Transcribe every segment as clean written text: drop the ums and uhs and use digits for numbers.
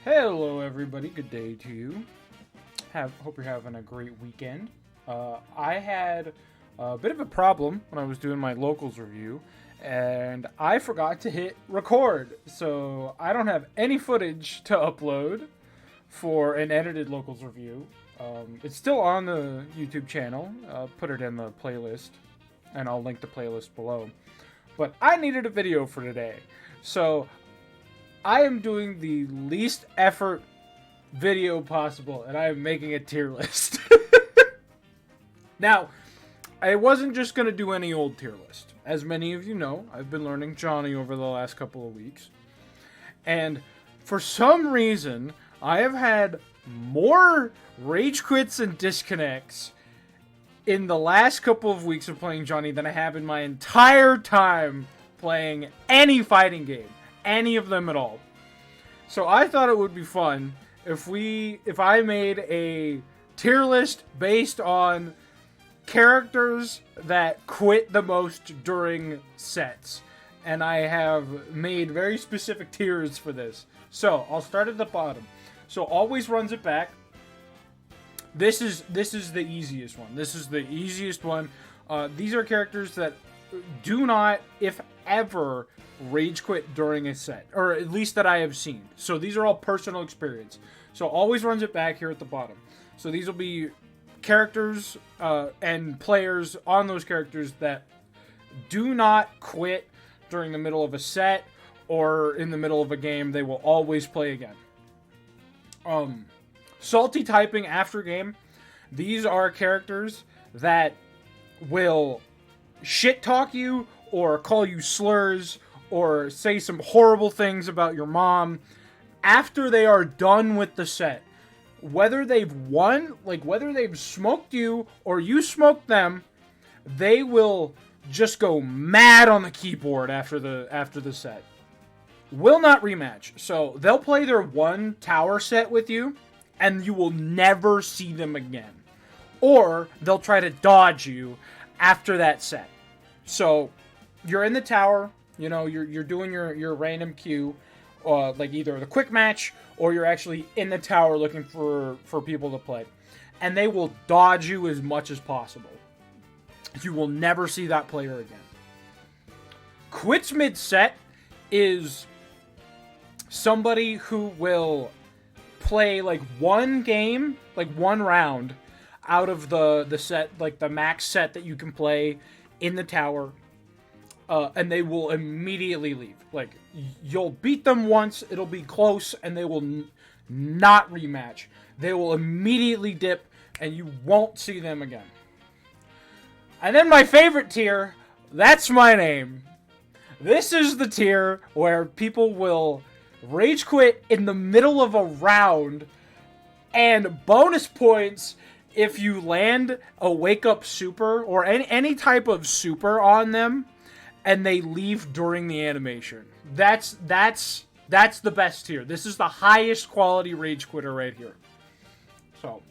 Hello, everybody. Good day to you. Hope you're having a great weekend. I had a bit of a problem when I was doing my locals review, and I forgot to hit record. So I don't have any footage to upload for an edited locals review. It's still on the YouTube channel. I'll put it in the playlist, and I'll link the playlist below. But I needed a video for today, so I am doing the least effort video possible, and I am making a tier list. Now, I wasn't just going to do any old tier list. As many of you know, I've been learning Johnny over the last couple of weeks. And for some reason, I have had more rage quits and disconnects in the last couple of weeks of playing Johnny than I have in my entire time playing any fighting game. Any of them at all. So I thought it would be fun if I made a tier list based on characters that quit the most during sets. And I have made very specific tiers for this. So I'll start at the bottom. So always runs it back. This is the easiest one. This is the easiest one. These are characters that do not, if ever, rage quit during a set, or at least that I have seen. So these are all personal experience. So always runs it back here at the bottom. So these will be characters and players on those characters that do not quit during the middle of a set or in the middle of a game. They will always play again. Salty typing after game. These are characters that will shit talk you or call you slurs or say some horrible things about your mom after they are done with the set. Whether they've won, like whether they've smoked you or you smoked them, they will just go mad on the keyboard after the set. Will not rematch. So they'll play their one tower set with you and you will never see them again. Or they'll try to dodge you after that set. So you're in the tower, you know, you're doing your random queue, like either the quick match or you're actually in the tower looking for people to play. And they will dodge you as much as possible. You will never see that player again. Quits mid-set is somebody who will play like one game, like one round out of the set, like the max set that you can play in the tower, and they will immediately leave. Like, you'll beat them once, it'll be close, and they will not rematch. They will immediately dip, and you won't see them again. And then my favorite tier, that's my name. This is the tier where people will rage quit in the middle of a round, and bonus points if you land a wake up super or any type of super on them and they leave during the animation. That's the best tier. This is the highest quality rage quitter right here. So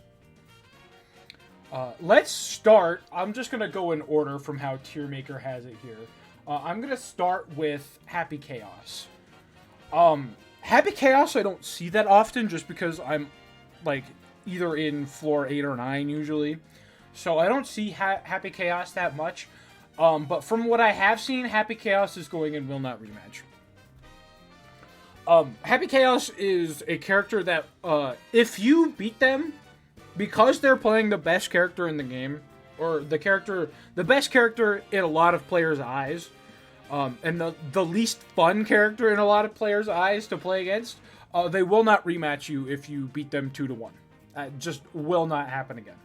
let's start. I'm just gonna go in order from how Tier Maker has it here. I'm gonna start with Happy Chaos. Happy Chaos I don't see that often just because I'm like either in floor 8 or 9 usually. So I don't see Happy Chaos that much. But from what I have seen, Happy Chaos is going in will not rematch. Happy Chaos is a character that if you beat them, because they're playing the best character in the game, or the best character in a lot of players' eyes, and the least fun character in a lot of players' eyes to play against, they will not rematch you if you beat them 2-1. That just will not happen again.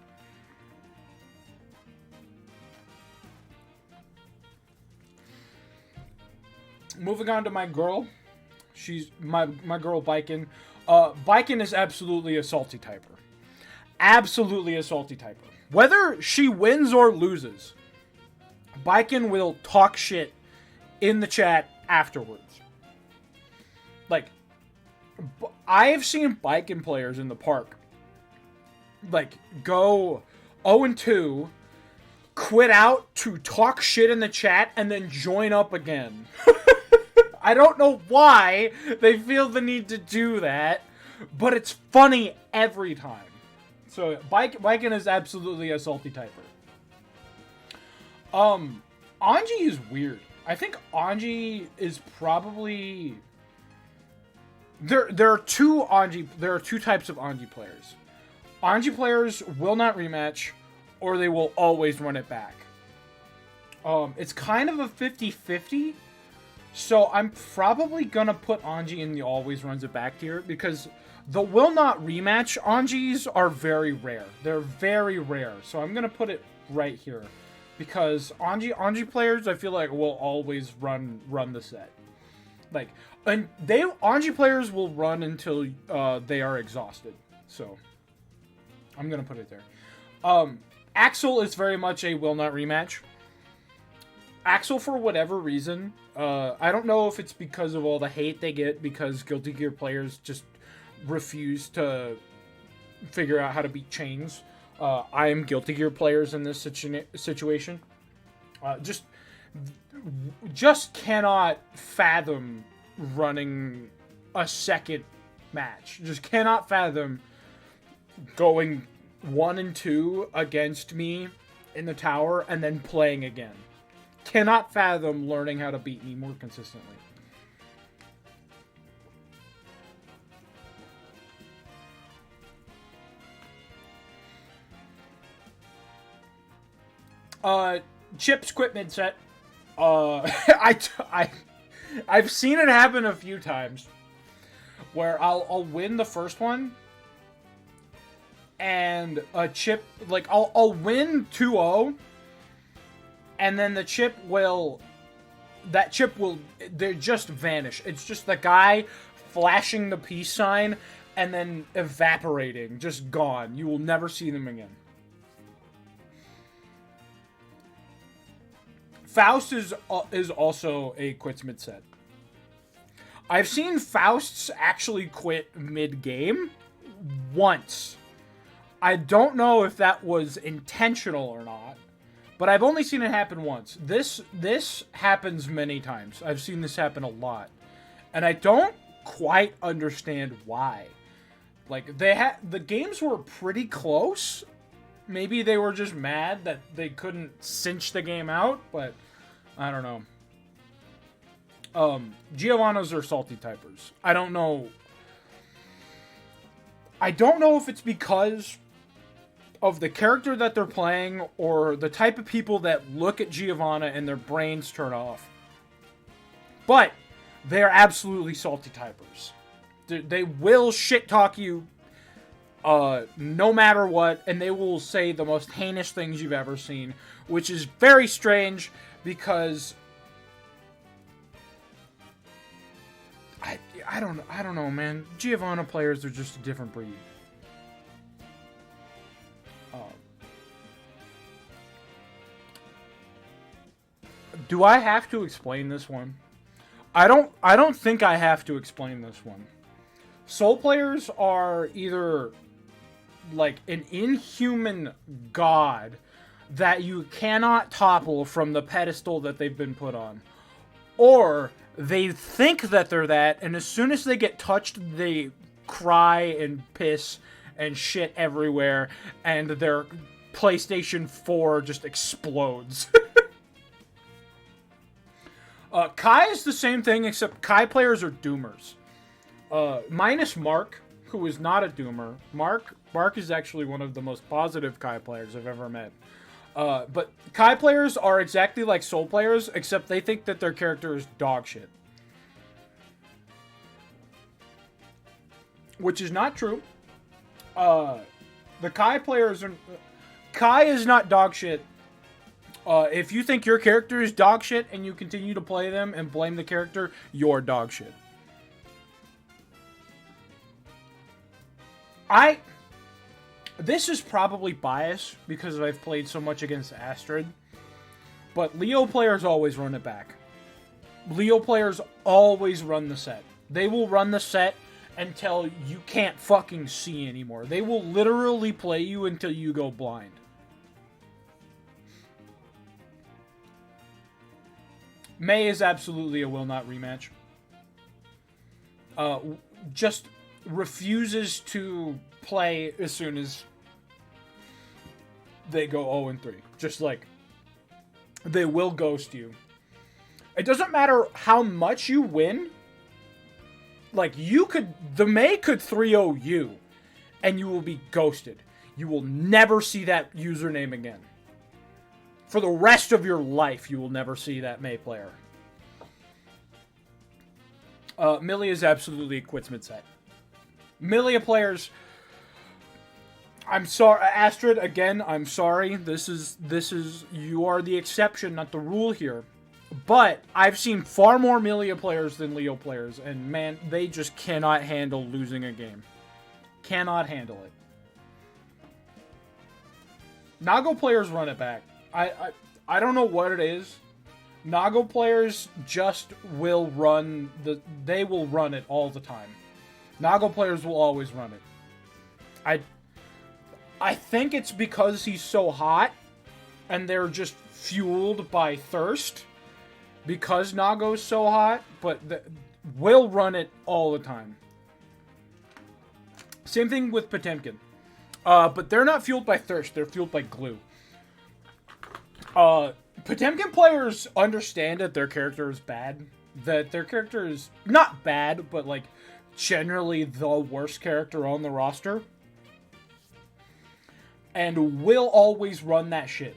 Moving on to my girl. She's my girl Biken. Biken is absolutely a salty typer. Absolutely a salty typer. Whether she wins or loses, Biken will talk shit in the chat afterwards. Like, I have seen Biken players in the park like go 0-2, quit out to talk shit in the chat, and then join up again. I don't know why they feel the need to do that, but it's funny every time. So Baiken is absolutely a salty typer. Anji is weird. I think Anji is probably there are two types of Anji players. Anji players will not rematch, or they will always run it back. It's kind of a 50-50. So I'm probably gonna put Anji in the always runs it back tier, because the will not rematch Anjis are very rare. They're very rare. So I'm gonna put it right here, because Anji players, I feel like, will always run the set. Like, and Anji players will run until they are exhausted. So I'm gonna put it there. Axel is very much a will not rematch. Axel, for whatever reason, I don't know if it's because of all the hate they get because Guilty Gear players just refuse to figure out how to beat chains. I am Guilty Gear players in this situation. Just cannot fathom running a second match. Just cannot fathom going 1 and 2 against me in the tower and then playing again. Cannot fathom learning how to beat me more consistently. Chips quit mid-set. I've seen it happen a few times where I'll win the first one and a chip, like, I'll win 2-0, and then the chip will they just vanish. It's just the guy flashing the peace sign and then evaporating, just gone. You will never see them again. Faust is also a quits mid-set. I've seen Fausts actually quit mid-game once. I don't know if that was intentional or not, but I've only seen it happen once. This happens many times. I've seen this happen a lot, and I don't quite understand why. Like, the games were pretty close. Maybe they were just mad that they couldn't cinch the game out, but I don't know. Giovannas are salty typers. I don't know if it's because of the character that they're playing or the type of people that look at Giovanna and their brains turn off. But they're absolutely salty typers. They will shit talk you no matter what, and they will say the most heinous things you've ever seen, which is very strange because I don't know, man. Giovanna players are just a different breed. Do I have to explain this one? I don't think I have to explain this one. Soul players are either like an inhuman god that you cannot topple from the pedestal that they've been put on, or they think that they're that, and as soon as they get touched, they cry and piss and shit everywhere, and their PlayStation 4 just explodes. Kai is the same thing, except Kai players are doomers. Minus Mark, who is not a doomer. Mark is actually one of the most positive Kai players I've ever met. But Kai players are exactly like Soul players, except they think that their character is dog shit. Which is not true. The Kai players are... Kai is not dog shit. If you think your character is dog shit and you continue to play them and blame the character, you're dog shit. This is probably bias because I've played so much against Astrid, but Leo players always run it back. Leo players always run the set. They will run the set until you can't fucking see anymore. They will literally play you until you go blind. May is absolutely a will not rematch. Just refuses to play as soon as they go 0-3. Just like, they will ghost you. It doesn't matter how much you win. Like, the May could 3-0 you, and you will be ghosted. You will never see that username again. For the rest of your life, you will never see that May player. Millia is absolutely a quits mid-set. Millia players, I'm sorry, Astrid, again, I'm sorry. This is, you are the exception, not the rule here. But I've seen far more Millia players than Leo players, and man, they just cannot handle losing a game. Cannot handle it. Nago players run it back. I don't know what it is. Nago players just will run they will run it all the time. Nago players will always run it. I think it's because he's so hot and they're just fueled by thirst because Nago's so hot, but will run it all the time. Same thing with Potemkin. But they're not fueled by thirst, they're fueled by glue. Potemkin players understand that their character is bad. That their character is not bad, but like generally the worst character on the roster. And will always run that shit.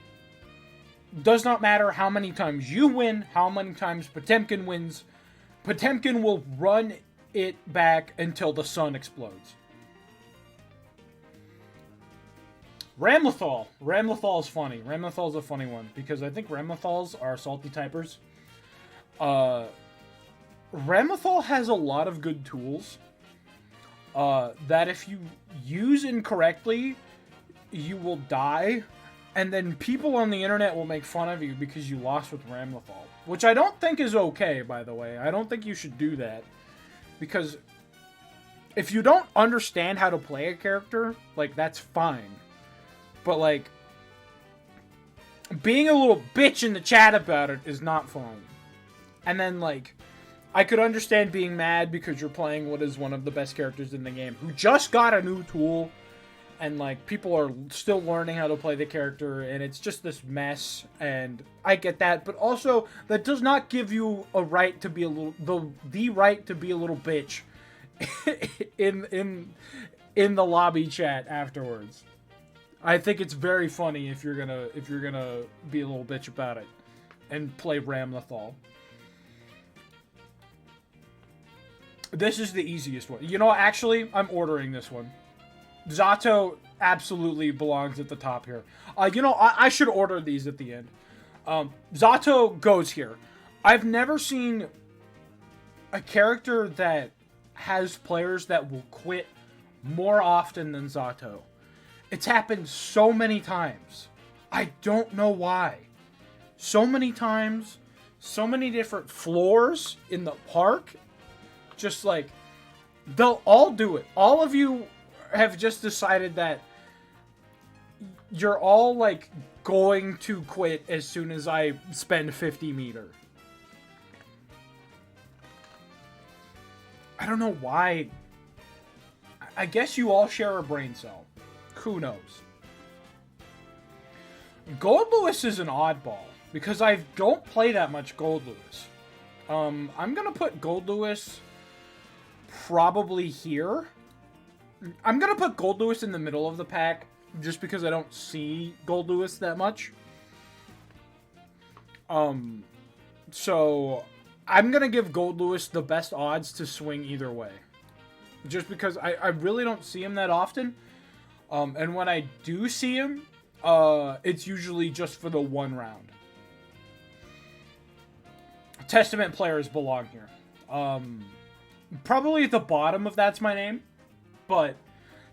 Does not matter how many times you win, how many times Potemkin wins. Potemkin will run it back until the sun explodes. Ramlethal. Ramlethal is funny. Ramlethal's a funny one because I think Ramlethals are salty typers. Ramlethal has a lot of good tools that if you use incorrectly, you will die, and then people on the internet will make fun of you because you lost with Ramlethal, which I don't think is okay, by the way. I don't think you should do that because if you don't understand how to play a character, like, that's fine. But, like, being a little bitch in the chat about it is not fun. And then, like, I could understand being mad because you're playing what is one of the best characters in the game, who just got a new tool, and, like, people are still learning how to play the character, and it's just this mess, and I get that, but also, that does not give you a right to be a little, the right to be a little bitch in the lobby chat afterwards. I think it's very funny if you're gonna be a little bitch about it and play Ramlethal. This is the easiest one. You know, actually, I'm ordering this one. Zato absolutely belongs at the top here. You know, I should order these at the end. Zato goes here. I've never seen a character that has players that will quit more often than Zato. It's happened so many times. I don't know why. So many times, so many different floors in the park. Just like, they'll all do it. All of you have just decided that you're all, like, going to quit as soon as I spend 50 meter. I don't know why. I guess you all share a brain cell. Who knows? Gold Lewis is an oddball because I don't play that much Gold Lewis. I'm gonna put Gold Lewis probably here. I'm gonna put Gold Lewis in the middle of the pack just because I don't see Gold Lewis that much. So I'm gonna give Gold Lewis the best odds to swing either way. Just because I really don't see him that often. And when I do see him, it's usually just for the one round. Testament players belong here. Probably at the bottom of That's My Name, but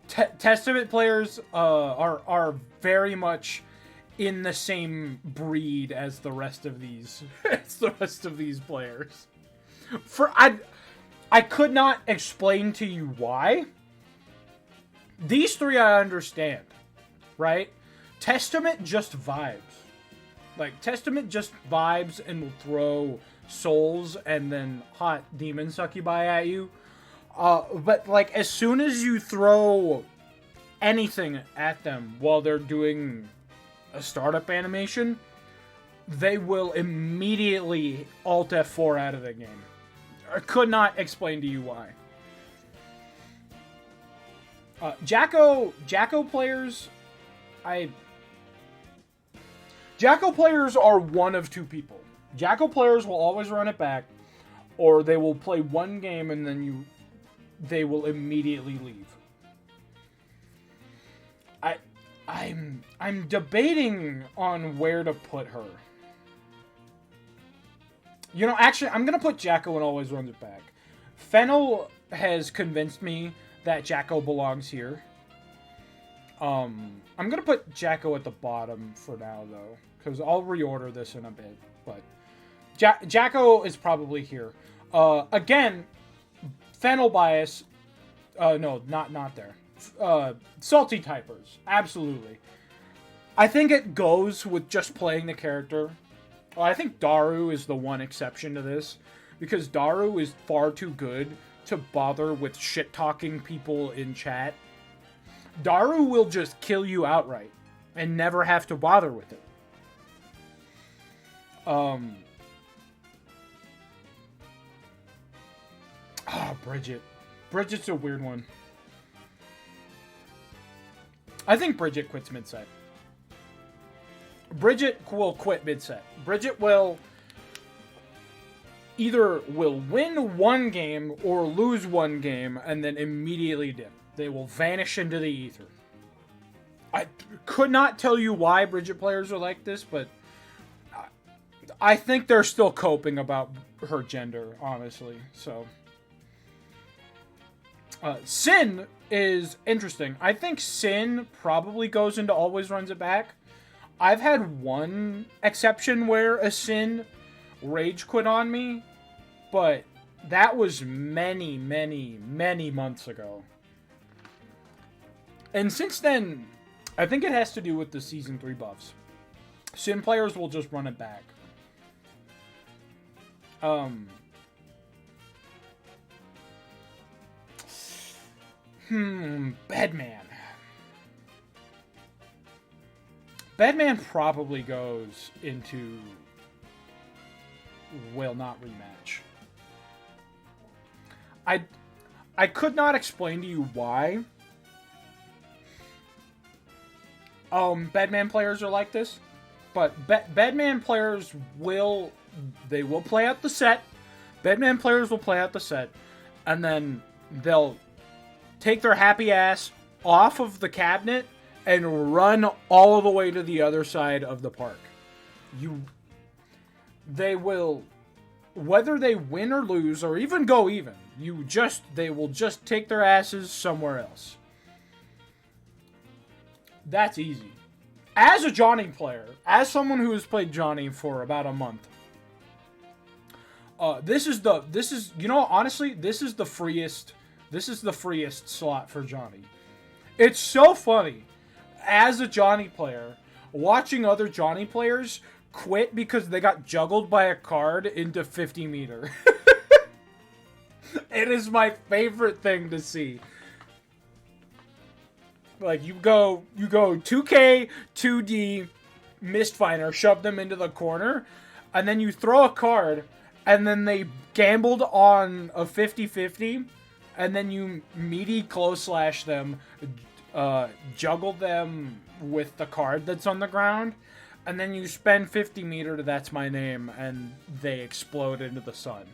Testament players are very much in the same breed as the rest of these players. I could not explain to you why. These three I understand, right? Testament just vibes. Like, Testament just vibes and will throw souls and then hot demon succubi at you. But like as soon as you throw anything at them while they're doing a startup animation, they will immediately Alt F4 out of the game. I could not explain to you why. Jacko players, Jacko players are one of two people. Jacko players will always run it back, or they will play one game and then they will immediately leave. I'm debating on where to put her. You know, actually, I'm gonna put Jacko and always runs it back. Fennel has convinced me that Jacko belongs here. I'm gonna put Jacko at the bottom for now, though, because I'll reorder this in a bit. But Jacko is probably here. Again, Fennel bias. No, not there. Salty typers, absolutely. I think it goes with just playing the character. Well, I think Daru is the one exception to this, because Daru is far too good to bother with shit-talking people in chat. Daru will just kill you outright and never have to bother with it. Bridget. Bridget's a weird one. I think Bridget quits mid-set. Bridget will quit mid-set. Bridget will either win one game or lose one game and then immediately dip. They will vanish into the ether. I could not tell you why Bridget players are like this, but I think they're still coping about her gender, honestly. So, Sin is interesting. I think Sin probably goes into always runs it back. I've had one exception where a Sin rage quit on me, but that was many, many, many months ago. And since then, I think it has to do with the Season 3 buffs. Sin players will just run it back. Bedman. Bedman probably goes into will not rematch. I could not explain to you why Bedman players are like this, but Bedman players will play out the set. Bedman players will play out the set, and then they'll take their happy ass off of the cabinet and run all the way to the other side of the park. They will, whether they win or lose or even go even, they will just take their asses somewhere else. That's easy. As a Johnny player, as someone who has played Johnny for about a month, this is the freest slot for Johnny. It's so funny as a Johnny player watching other Johnny players quit because they got juggled by a card into 50 meter. It is my favorite thing to see. Like, you go 2K, 2D, Mistfinder, shove them into the corner, and then you throw a card, and then they gambled on a 50-50, and then you meaty close slash them, juggle them with the card that's on the ground, and then you spend 50 meter to That's My Name, and they explode into the sun.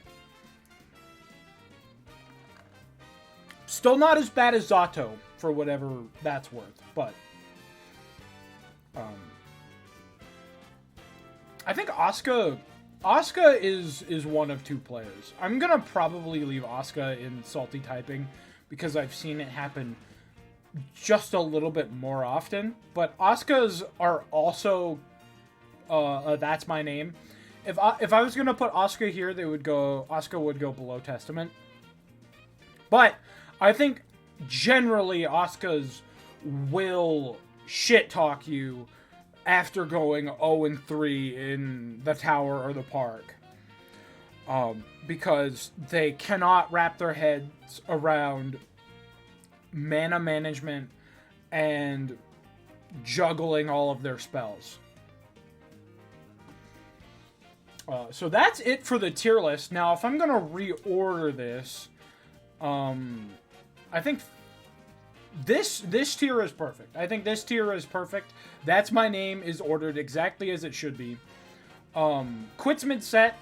Still not as bad as Zato, for whatever that's worth, but I think Asuka is one of two players. I'm gonna probably leave Asuka in salty typing because I've seen it happen just a little bit more often, but Asukas are also That's My Name. If I was gonna put Asuka here, Asuka would go below Testament. But I think generally Asukas will shit talk you after going 0-3 in the tower or the park. because they cannot wrap their heads around mana management and juggling all of their spells. So that's it for the tier list. Now, if I'm going to reorder this, I think this tier is perfect. I think this tier is perfect. That's my name is ordered exactly as it should be. Quits mid-set.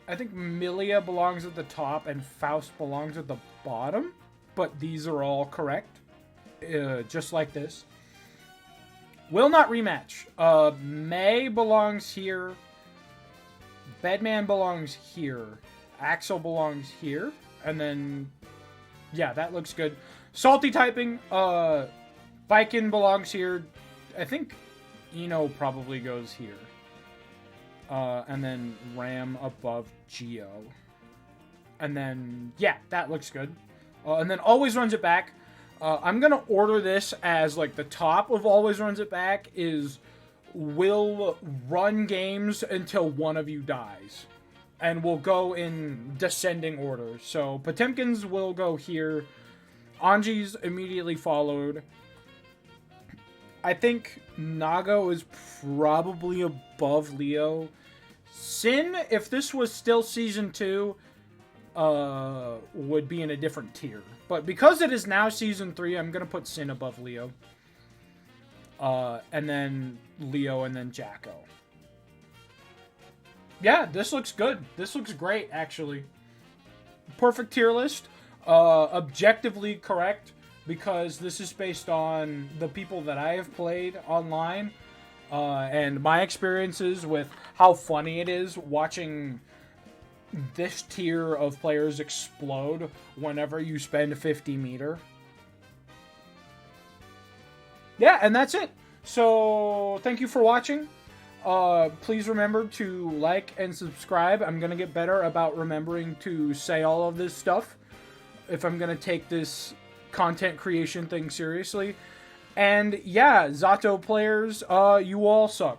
I think Milia belongs at the top and Faust belongs at the bottom. But these are all correct. Just like this. Will not rematch. May belongs here. Bedman belongs here. Axel belongs here. And then, yeah, that looks good. Salty typing. Viking belongs here. I think Eno probably goes here. And then Ram above Geo. And then, yeah, that looks good. And then always runs it back. I'm going to order this as, like, the top of always runs it back is will run games until one of you dies. And we'll go in descending order. So, Potemkin's will go here. Anji's immediately followed. I think Nago is probably above Leo. Sin, if this was still Season 2, would be in a different tier. But because it is now Season 3, I'm going to put Sin above Leo. And then Leo, and then Jacko. Yeah, this looks good. This looks great, actually. Perfect tier list. Objectively correct, because this is based on the people that I have played online. And my experiences with how funny it is watching this tier of players explode whenever you spend 50 meter. Yeah, and that's it. So, thank you for watching. Please remember to like and subscribe. I'm going to get better about remembering to say all of this stuff if I'm going to take this content creation thing seriously. And yeah, Zato players, you all suck.